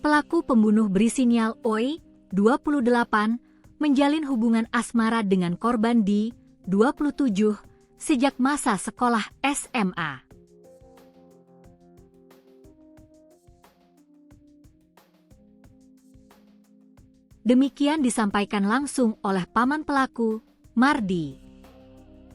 Pelaku pembunuh berinisial OI, 28, menjalin hubungan asmara dengan korban di 27 sejak masa sekolah SMA. Demikian disampaikan langsung oleh paman pelaku, Mardi.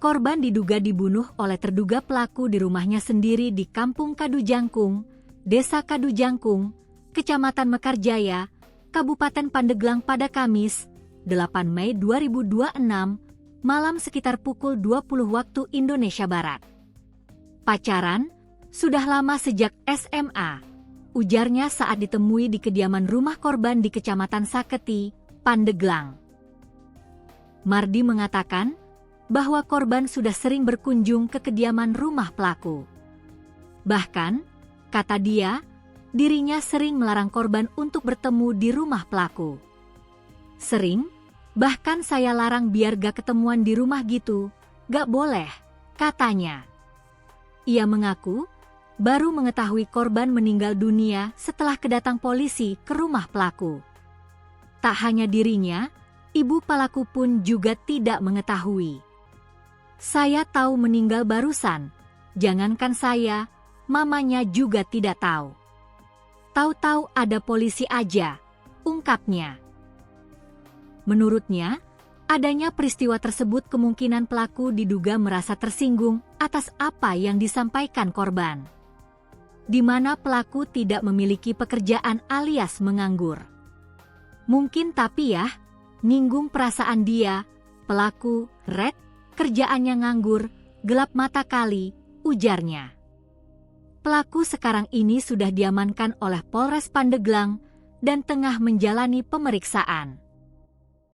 Korban diduga dibunuh oleh terduga pelaku di rumahnya sendiri di Kampung Kadujangkung, Desa Kadujangkung, Kecamatan Mekarjaya, Kabupaten Pandeglang pada Kamis, 8 Mei 2026, malam sekitar pukul 20 waktu Indonesia Barat. Pacaran sudah lama sejak SMA, ujarnya saat ditemui di kediaman rumah korban di Kecamatan Saketi, Pandeglang. Mardi mengatakan bahwa korban sudah sering berkunjung ke kediaman rumah pelaku. Bahkan, kata dia, dirinya sering melarang korban untuk bertemu di rumah pelaku. Sering, bahkan saya larang biar gak ketemuan di rumah gitu, gak boleh, katanya. Ia mengaku baru mengetahui korban meninggal dunia setelah kedatang polisi ke rumah pelaku. Tak hanya dirinya, ibu pelaku pun juga tidak mengetahui. Saya tahu meninggal barusan, jangankan saya, mamanya juga tidak tahu. Tahu-tahu ada polisi aja, ungkapnya. Menurutnya, adanya peristiwa tersebut kemungkinan pelaku diduga merasa tersinggung atas apa yang disampaikan korban, di mana pelaku tidak memiliki pekerjaan alias menganggur. Mungkin tapi ya, ninggung perasaan dia, pelaku, kerjaannya nganggur, gelap mata kali, ujarnya. Pelaku sekarang ini sudah diamankan oleh Polres Pandeglang dan tengah menjalani pemeriksaan.